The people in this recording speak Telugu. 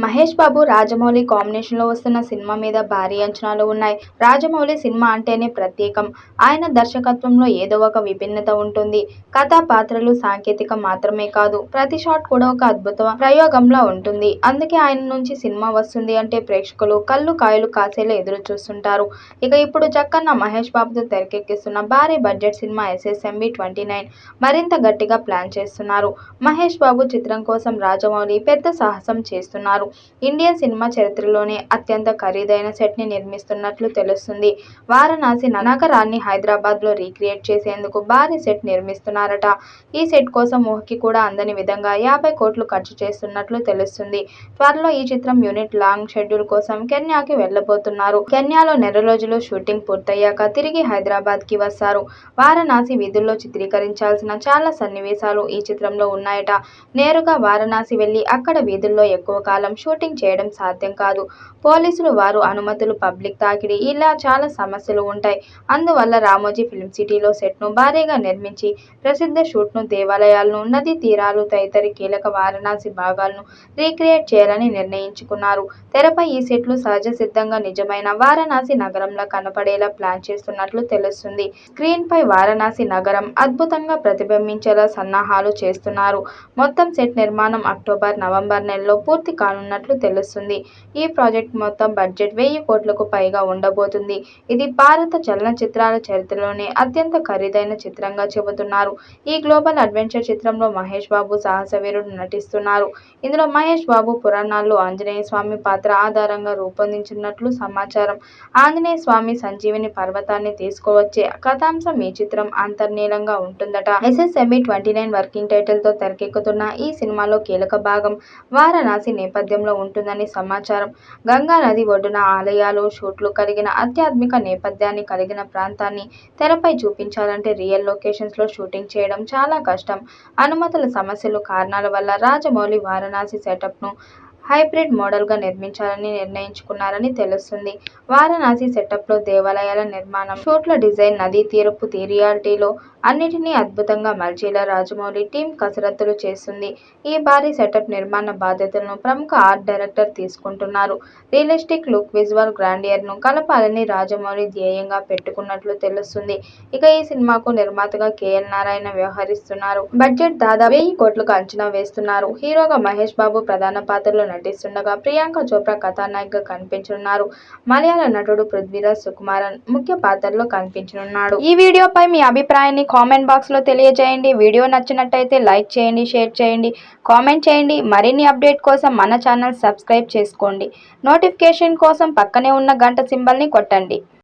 మహేష్ బాబు రాజమౌళి కాంబినేషన్లో వస్తున్న సినిమా మీద భారీ అంచనాలు ఉన్నాయి. రాజమౌళి సినిమా అంటేనే ప్రత్యేకం. ఆయన దర్శకత్వంలో ఏదో ఒక విభిన్నత ఉంటుంది. కథ, పాత్రలు, సాంకేతికం మాత్రమే కాదు, ప్రతి షాట్ కూడా ఒక అద్భుత ప్రయోగంలా ఉంటుంది. అందుకే ఆయన నుంచి సినిమా వస్తుంది అంటే ప్రేక్షకులు కళ్ళు కాయలు కాసేలా ఎదురు చూస్తుంటారు. ఇక ఇప్పుడు జక్కన్న మహేష్ బాబుతో తెరకెక్కిస్తున్న భారీ బడ్జెట్ సినిమా SSMB 29 మరింత గట్టిగా ప్లాన్ చేస్తున్నారు. మహేష్ బాబు చిత్రం కోసం రాజమౌళి పెద్ద సాహసం చేస్తున్నారు. ఇండియన్ సినిమా చరిత్రలోనే అత్యంత ఖరీదైన సెట్ ని నిర్మిస్తున్నట్లు తెలుస్తుంది. వారణాసి నగరాన్ని హైదరాబాద్ లో రీక్రియేట్ చేసేందుకు భారీ సెట్ నిర్మిస్తున్నారట. ఈ సెట్ కోసం ఊహకి కూడా అందని విధంగా 50 కోట్లు ఖర్చు చేస్తున్నట్లు తెలుస్తుంది. త్వరలో ఈ చిత్రం యూనిట్ లాంగ్ షెడ్యూల్ కోసం కెన్యాకి వెళ్లబోతున్నారు. కెన్యాలో నెల రోజులు షూటింగ్ పూర్తయ్యాక తిరిగి హైదరాబాద్ కి వస్తారు. వారణాసి వీధుల్లో చిత్రీకరించాల్సిన చాలా సన్నివేశాలు ఈ చిత్రంలో ఉన్నాయట. నేరుగా వారణాసి వెళ్లి అక్కడ వీధుల్లో ఎక్కువ కాలం షూటింగ్ చేయడం సాధ్యం కాదు. పోలీసులు, వారు అనుమతులు, పబ్లిక్ తాకిడి, ఇలా చాలా సమస్యలు ఉంటాయి. అందువల్ల రామోజీ ఫిల్మ్ సిటీలో సెట్ ను భారీగా నిర్మించి ప్రసిద్ధ షూట్ ను దేవాలయాలను, నదీ తీరాలు తదితర కీలక వారణాసి భాగాలను రీక్రియేట్ చేయాలని నిర్ణయించుకున్నారు. తెరపై ఈ సెట్లు సహజ సిద్ధంగా నిజమైన వారణాసి నగరంలా కనపడేలా ప్లాన్ చేస్తున్నట్లు తెలుస్తుంది. స్క్రీన్ పై వారణాసి నగరం అద్భుతంగా ప్రతిబింబించేలా సన్నాహాలు చేస్తున్నారు. మొత్తం సెట్ నిర్మాణం అక్టోబర్, నవంబర్ నెలలో పూర్తి కానున్నట్లు తెలుస్తుంది. ఈ ప్రాజెక్ట్ మొత్తం బడ్జెట్ 1000 కోట్లకు పైగా ఉండబోతుంది. ఇది భారత చలనచిత్రాల చరిత్రలోనే అత్యంత ఖరీదైన చిత్రంగా చెబుతున్నారు. ఈ గ్లోబల్ అడ్వెంచర్ చిత్రంలో మహేష్ బాబు సాహసవీరుడు నటిస్తున్నారు. ఇందులో మహేష్ బాబు పురాణాల్లో ఆంజనేయ స్వామి పాత్ర ఆధారంగా రూపొందించినట్లు సమాచారం. ఆంజనేయ స్వామి సంజీవిని పర్వతాన్ని తీసుకువచ్చే కథాంశం ఈ చిత్రం అంతర్లీనంగా ఉంటుందట. SSMB 29 వర్కింగ్ టైటిల్ తో తెరకెక్కుతున్న ఈ సినిమాలో కీలక భాగం వారణాసి నేపథ్యంలో ఉంటుందని సమాచారం. గంగా నది ఒడ్డున ఆలయాలు, షూట్లు కలిగిన ఆధ్యాత్మిక నేపథ్యాన్ని కలిగిన ప్రాంతాన్ని తెరపై చూపించాలంటే రియల్ లొకేషన్స్ లో షూటింగ్ చేయడం చాలా కష్టం. అనుమతుల సమస్యలు కారణాల వల్ల రాజమౌళి వారణాసి సెటప్ ను హైబ్రిడ్ మోడల్ గా నిర్మించాలని నిర్ణయించుకున్నారని తెలుస్తుంది. వారణాసి సెటప్ లో దేవాలయాల నిర్మాణం, షూట్ల డిజైన్, నదీ తీరపు రియాలిటీలో అన్నిటినీ అద్భుతంగా మలిచేలా రాజమౌళి టీం కసరత్తులు చేస్తుంది. ఈ భారీ సెటప్ నిర్మాణ బాధ్యతలను ప్రముఖ ఆర్ట్ డైరెక్టర్ తీసుకుంటున్నారు. రియలిస్టిక్ లుక్, విజువల్ గ్రాండియర్ ను కలపాలని రాజమౌళి ధ్యేయంగా పెట్టుకున్నట్లు తెలుస్తుంది. ఇక ఈ సినిమాకు నిర్మాతగా KL నారాయణ వ్యవహరిస్తున్నారు. బడ్జెట్ దాదాపు 1000 కోట్లకు అంచనా వేస్తున్నారు. హీరోగా మహేష్ బాబు ప్రధాన పాత్రలో నటిస్తుండగా ప్రియాంక చోప్రా కథానాయికగా కనిపించనున్నారు. మలయాళ నటుడు పృథ్వీరాజ్ సుకుమారన్ ముఖ్య పాత్రలో కనిపించనున్నాడు. ఈ వీడియోపై మీ అభిప్రాయాన్ని కామెంట్ బాక్స్ లో తెలియజేయండి. వీడియో నచ్చినట్టయితే లైక్ చేయండి, షేర్ చేయండి, కామెంట్ చేయండి. మరిన్ని అప్డేట్ కోసం మన ఛానల్ సబ్స్క్రైబ్ చేసుకోండి. నోటిఫికేషన్ కోసం పక్కనే ఉన్న గంట సింబల్ ని కొట్టండి.